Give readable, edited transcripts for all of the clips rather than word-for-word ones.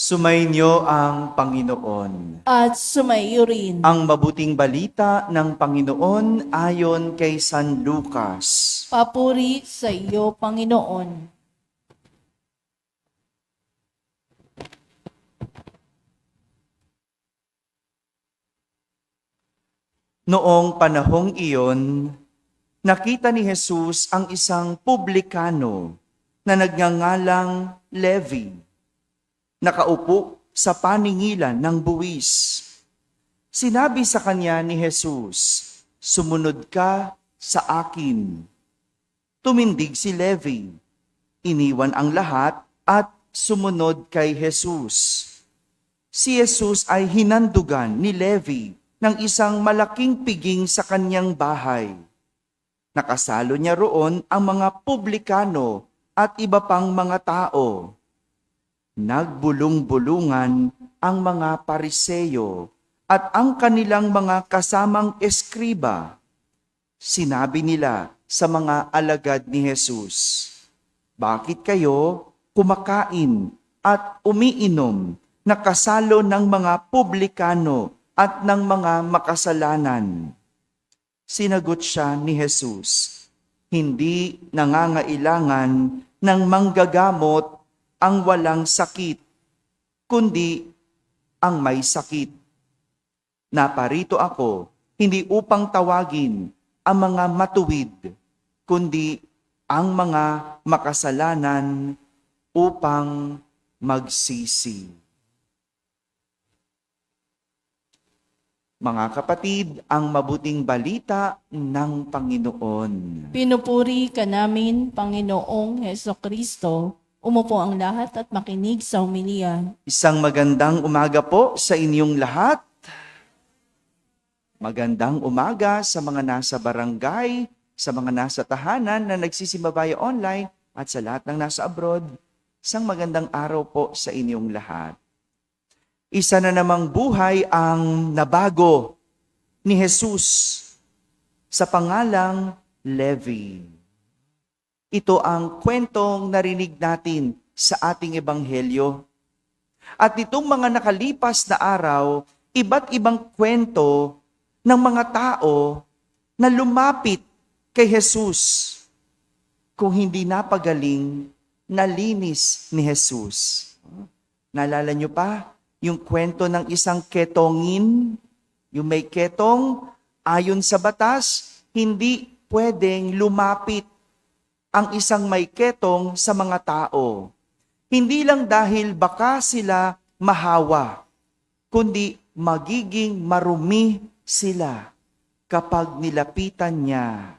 Sumainyo ang Panginoon. At sumaiyo rin. Ang mabuting balita ng Panginoon ayon kay San Lucas. Papuri sa iyo, Panginoon. Noong panahong iyon, nakita ni Jesus ang isang publikano na nagngangalang Levi, nakaupo sa paningilan ng buwis. Sinabi sa kanya ni Jesus, "Sumunod ka sa akin." Tumindig si Levi, iniwan ang lahat at sumunod kay Jesus. Si Jesus ay hinandugan ni Levi ng isang malaking piging sa kanyang bahay. Nakasalo niya roon ang mga publikano at iba pang mga tao. Nagbulong-bulungan ang mga Pariseyo at ang kanilang mga kasamang eskriba. Sinabi nila sa mga alagad ni Jesus, "Bakit kayo kumakain at umiinom na kasalo ng mga publikano at ng mga makasalanan?" Sinagot siya ni Jesus, "Hindi nangangailangan ng manggagamot ang walang sakit, kundi ang may sakit. Naparito ako, hindi upang tawagin ang mga matuwid, kundi ang mga makasalanan upang magsisi." Mga kapatid, ang mabuting balita ng Panginoon. Pinupuri ka namin, Panginoong Hesukristo. Umupo ang lahat at makinig sa humilya. Isang magandang umaga po sa inyong lahat. Magandang umaga sa mga nasa barangay, sa mga nasa tahanan na nagsisimbabaya online at sa lahat ng nasa abroad. Isang magandang araw po sa inyong lahat. Isa na namang buhay ang nabago ni Jesus sa pangalang Levi. Ito ang kwentong narinig natin sa ating ebanghelyo. At itong mga nakalipas na araw, iba't ibang kwento ng mga tao na lumapit kay Jesus. Kung hindi napagaling, nalinis ni Jesus. Naalala niyo pa yung kwento ng isang ketongin? Yung may ketong, ayon sa batas, hindi pwedeng lumapit ang isang may ketong sa mga tao. Hindi lang dahil baka sila mahawa, kundi magiging marumi sila kapag nilapitan niya.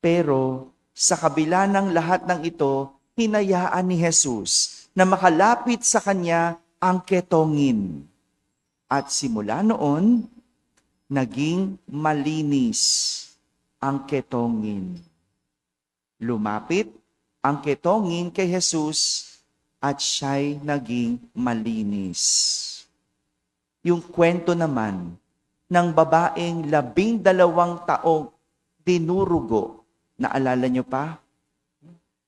Pero sa kabila ng lahat ng ito, hinayaan ni Jesus na makalapit sa kanya ang ketongin. At simula noon, naging malinis ang ketongin. Lumapit ang ketongin kay Jesus at siya'y naging malinis. Yung kwento naman ng babaeng 12 taong dinurugo, naalala niyo pa?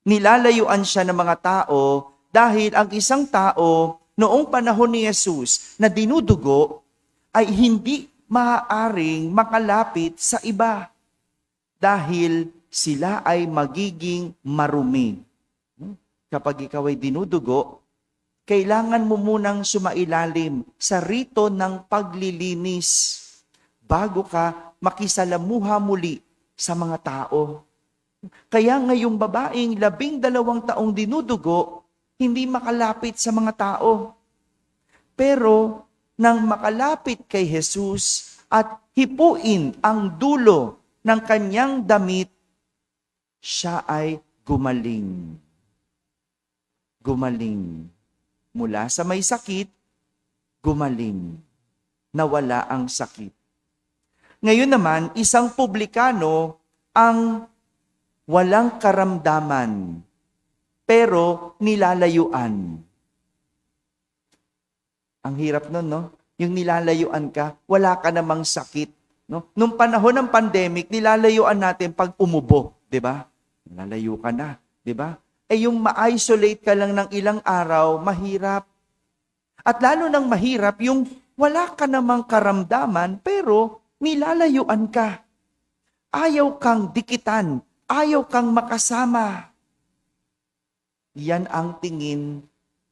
Nilalayuan siya ng mga tao dahil ang isang tao noong panahon ni Jesus na dinudugo ay hindi maaaring makalapit sa iba dahil sila ay magiging marumi. Kapag ikaw ay dinudugo, kailangan mo munang sumailalim sa rito ng paglilinis bago ka makisalamuha muli sa mga tao. Kaya ngayong babaeng 12 taong dinudugo, hindi makalapit sa mga tao. Pero nang makalapit kay Jesus at hipuin ang dulo ng kanyang damit, siya ay gumaling. Gumaling. Mula sa may sakit, gumaling. Nawala ang sakit. Ngayon naman, isang publikano ang walang karamdaman, pero nilalayuan. Ang hirap nun, no? Yung nilalayuan ka, wala ka namang sakit. No? Nung panahon ng pandemic, nilalayuan natin pag umubo, di ba? Nilalayo ka na, di ba? Eh yung ma-isolate ka lang ng ilang araw, mahirap. At lalo nang mahirap yung wala ka namang karamdaman pero nilalayuan ka. Ayaw kang dikitan, ayaw kang makasama. Yan ang tingin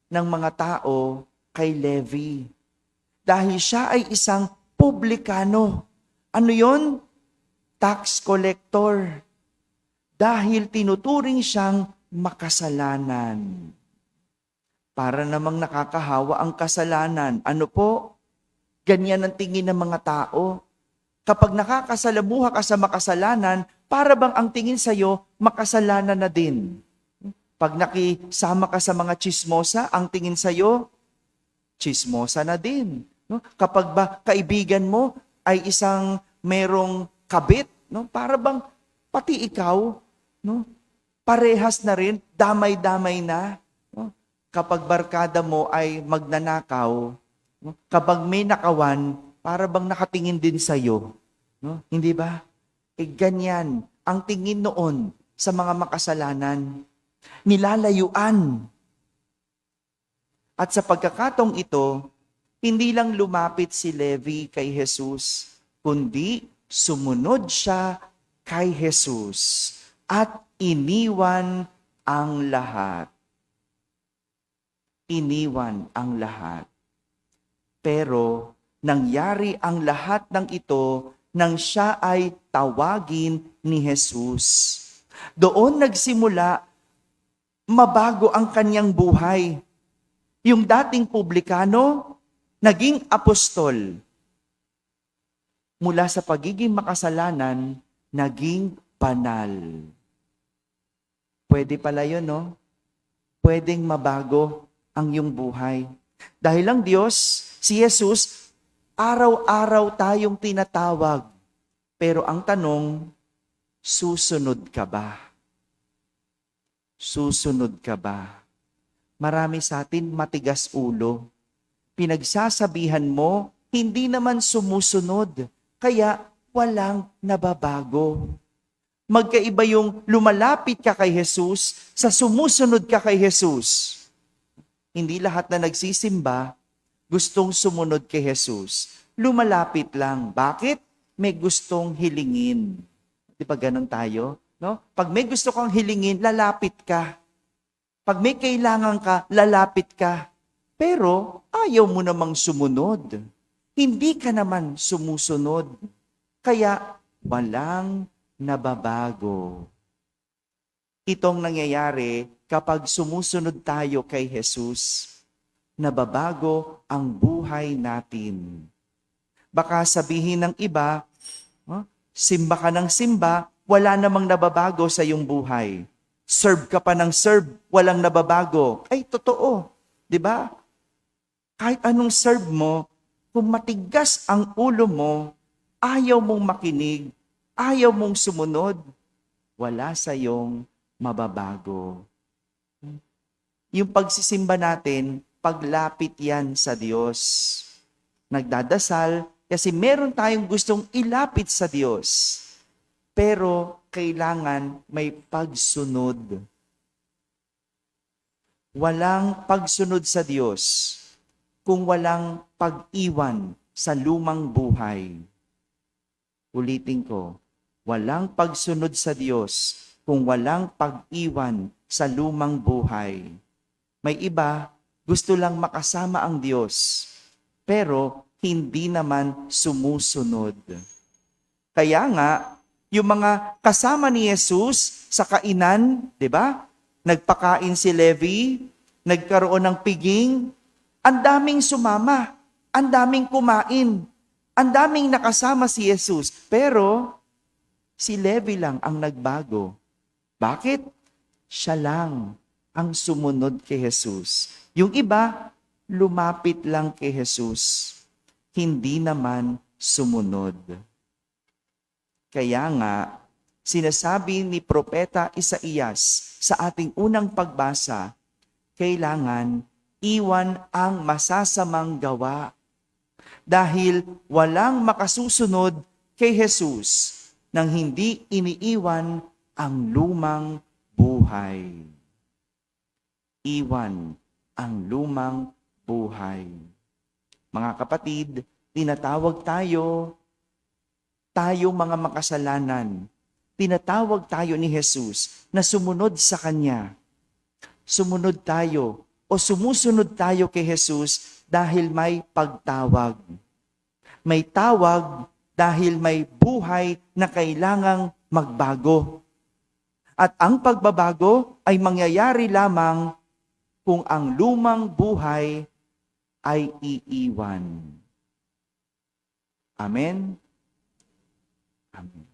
ng mga tao kay Levi. Dahil siya ay isang publikano. Ano yon? Tax collector. Dahil tinuturing siyang makasalanan. Para namang nakakahawa ang kasalanan. Ano po? Ganyan ang tingin ng mga tao. Kapag nakakasalamuha ka sa makasalanan, para bang ang tingin sa'yo, makasalanan na din. Pag nakisama ka sa mga chismosa, ang tingin sa'yo, chismosa na din. No? Kapag ba kaibigan mo ay isang merong kabit, no? Para bang pati ikaw, no? Parehas na rin, damay-damay na. No? Kapag barkada mo ay magnanakaw, no? Kapag may nakawan, para bang nakatingin din sa'yo. No? Hindi ba? Ganyan ang tingin noon sa mga makasalanan. Nilalayuan. At sa pagkakataong ito, hindi lang lumapit si Levi kay Jesus, kundi sumunod siya kay Jesus at iniwan ang lahat. Iniwan ang lahat. Pero nangyari ang lahat ng ito nang siya ay tawagin ni Jesus. Doon nagsimula mabago ang kanyang buhay. Yung dating publikano, naging apostol. Mula sa pagiging makasalanan, naging banal. Pwede pala yun, no? Pwedeng mabago ang iyong buhay. Dahil ang Diyos, si Jesus, araw-araw tayong tinatawag. Pero ang tanong, susunod ka ba? Susunod ka ba? Marami sa atin matigas ulo. Pinagsasabihan mo, hindi naman sumusunod. Kaya walang nababago. Magkaiba yung lumalapit ka kay Jesus sa sumusunod ka kay Jesus. Hindi lahat na nagsisimba gustong sumunod kay Jesus. Lumalapit lang. Bakit? May gustong hilingin. Di ba ganun tayo? No? Pag may gusto kang hilingin, lalapit ka. Pag may kailangan ka, lalapit ka. Pero ayaw mo namang sumunod. Hindi ka naman sumusunod. Kaya walang nababago. Itong nangyayari kapag sumusunod tayo kay Jesus. Nababago ang buhay natin. Baka sabihin ng iba, simba ka ng simba, wala namang nababago sa iyong buhay. Serve ka pa ng serve, walang nababago. Ay, totoo. Di ba? Kahit anong serve mo, kung matigas ang ulo mo, ayaw mong makinig, ayaw mong sumunod, wala sa iyong mababago. Yung pagsisimba natin, paglapit yan sa Diyos. Nagdadasal kasi meron tayong gustong ilapit sa Diyos. Pero kailangan may pagsunod. Walang pagsunod sa Diyos kung walang pag-iwan sa lumang buhay. Ulitin ko, walang pagsunod sa Diyos kung walang pag-iwan sa lumang buhay. May iba, gusto lang makasama ang Diyos, pero hindi naman sumusunod. Kaya nga, yung mga kasama ni Jesus sa kainan, di ba? Nagpakain si Levi, nagkaroon ng piging, ang daming sumama, ang daming kumain, ang daming nakasama si Jesus. Pero si Levi lang ang nagbago. Bakit? Siya lang ang sumunod kay Jesus. Yung iba, lumapit lang kay Jesus. Hindi naman sumunod. Kaya nga, sinasabi ni Propeta Isaías sa ating unang pagbasa, kailangan iwan ang masasamang gawa. Dahil walang makasusunod kay Jesus nang hindi iniiwan ang lumang buhay. iwan ang lumang buhay. Mga kapatid, tinatawag tayo mga makasalanan. Tinatawag tayo ni Jesus na sumunod sa Kanya. Sumunod tayo o sumusunod tayo kay Jesus dahil may pagtawag. May tawag dahil may buhay na kailangang magbago. At ang pagbabago ay mangyayari lamang kung ang lumang buhay ay iiwan. Amen? Amen.